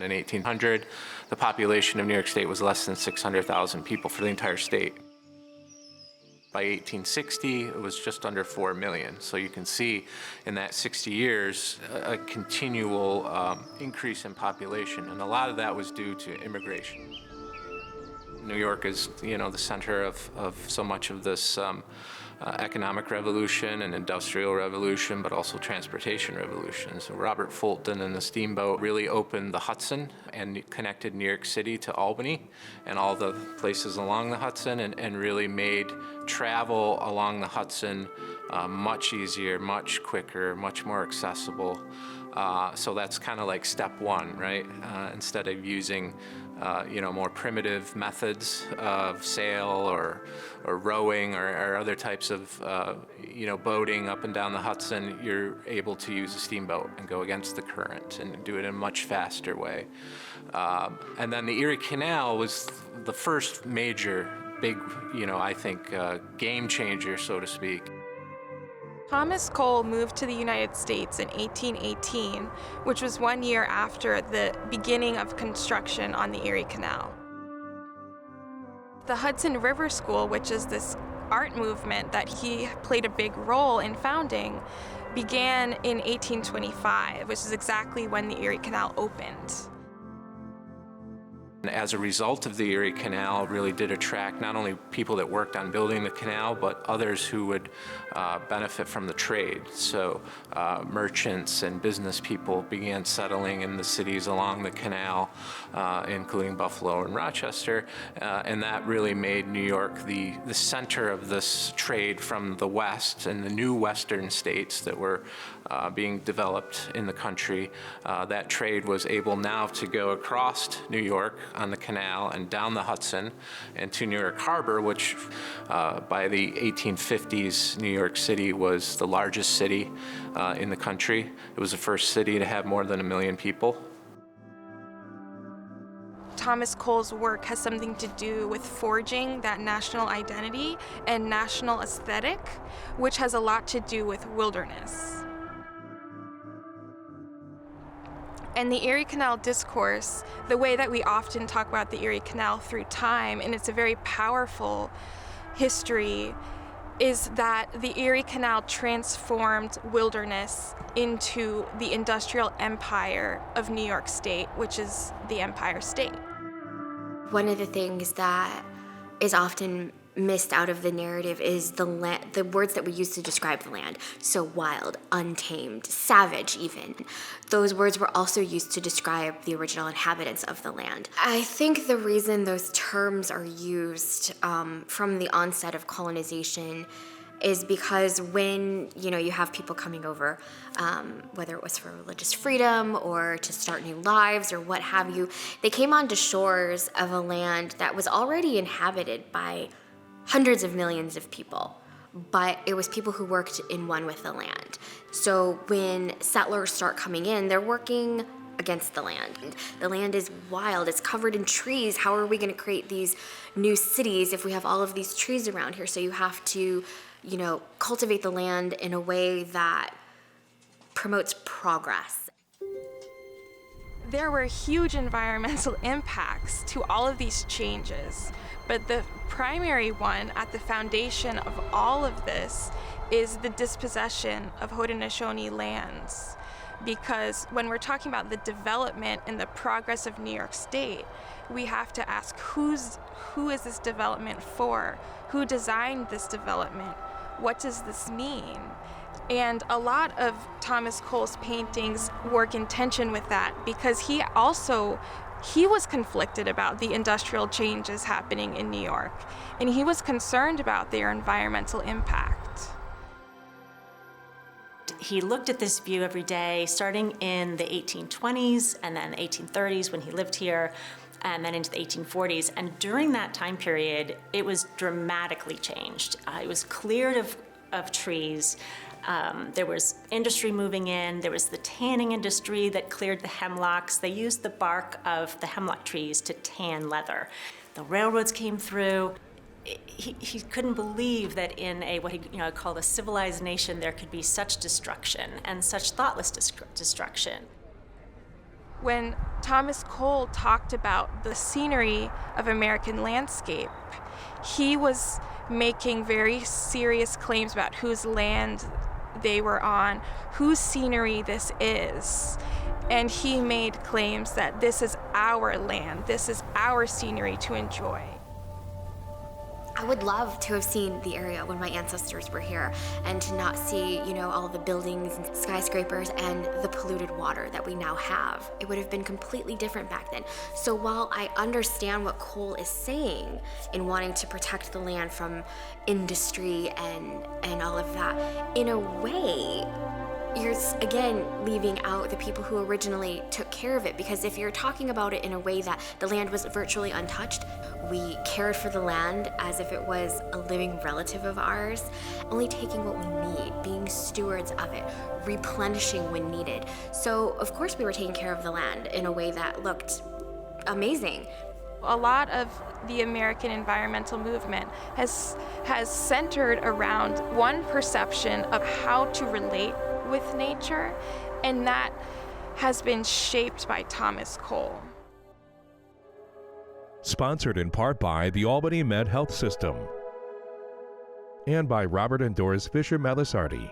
In 1800, the population of New York State was less than 600,000 people for the entire state. By 1860, it was just under 4 million. So you can see in that 60 years, a continual increase in population. And a lot of that was due to immigration. New York is, the center of so much of this economic revolution and industrial revolution, but also transportation revolution. So Robert Fulton and the steamboat really opened the Hudson and connected New York City to Albany and all the places along the Hudson, and really made travel along the Hudson much easier, much quicker, much more accessible. So that's kind of like step one, right? Instead of using more primitive methods of sail or rowing or other types of boating up and down the Hudson, you're able to use a steamboat and go against the current and do it in a much faster way. And then the Erie Canal was the first major, big, I think, game changer, so to speak. Thomas Cole moved to the United States in 1818, which was 1 year after the beginning of construction on the Erie Canal. The Hudson River School, which is this art movement that he played a big role in founding, began in 1825, which is exactly when the Erie Canal opened. As a result of the Erie Canal, really did attract not only people that worked on building the canal, but others who would benefit from the trade. So merchants and business people began settling in the cities along the canal, including Buffalo and Rochester, and that really made New York the center of this trade from the West and the new Western states that were being developed in the country. That trade was able now to go across New York on the canal and down the Hudson and to New York Harbor, which by the 1850s, New York City was the largest city in the country. It was the first city to have more than 1 million people. Thomas Cole's work has something to do with forging that national identity and national aesthetic, which has a lot to do with wilderness. And the Erie Canal discourse, the way that we often talk about the Erie Canal through time, and it's a very powerful history, is that the Erie Canal transformed wilderness into the industrial empire of New York State, which is the Empire State. One of the things that is often missed out of the narrative is the words that we use to describe the land. So wild, untamed, savage even. Those words were also used to describe the original inhabitants of the land. I think the reason those terms are used from the onset of colonization is because when you have people coming over, whether it was for religious freedom or to start new lives or what have you, they came onto shores of a land that was already inhabited by hundreds of millions of people, but it was people who worked in one with the land. So when settlers start coming in, they're working against the land. The land is wild, it's covered in trees. How are we gonna create these new cities if we have all of these trees around here? So you have to, cultivate the land in a way that promotes progress. There were huge environmental impacts to all of these changes, but the primary one at the foundation of all of this is the dispossession of Haudenosaunee lands. Because when we're talking about the development and the progress of New York State, we have to ask who is this development for? Who designed this development? What does this mean? And a lot of Thomas Cole's paintings work in tension with that, because he was conflicted about the industrial changes happening in New York, and he was concerned about their environmental impact. He looked at this view every day, starting in the 1820s and then the 1830s when he lived here, and then into the 1840s. And during that time period, it was dramatically changed. It was cleared of trees. There was industry moving in. There was the tanning industry that cleared the hemlocks. They used the bark of the hemlock trees to tan leather. The railroads came through. He couldn't believe that in what he called a civilized nation there could be such destruction and such thoughtless destruction. When Thomas Cole talked about the scenery of American landscape. He was making very serious claims about whose land they were on, whose scenery this is. And he made claims that this is our land, this is our scenery to enjoy. I would love to have seen the area when my ancestors were here and to not see, all the buildings and skyscrapers and the polluted water that we now have. It would have been completely different back then. So while I understand what Cole is saying in wanting to protect the land from industry and all of that, in a way, you're again leaving out the people who originally took care of it, because if you're talking about it in a way that the land was virtually untouched, we cared for the land as if it was a living relative of ours, only taking what we need, being stewards of it, replenishing when needed. So of course we were taking care of the land in a way that looked amazing. A lot of the American environmental movement has centered around one perception of how to relate with nature, and that has been shaped by Thomas Cole. Sponsored in part by the Albany Med Health System and by Robert and Doris Fisher Malisardi.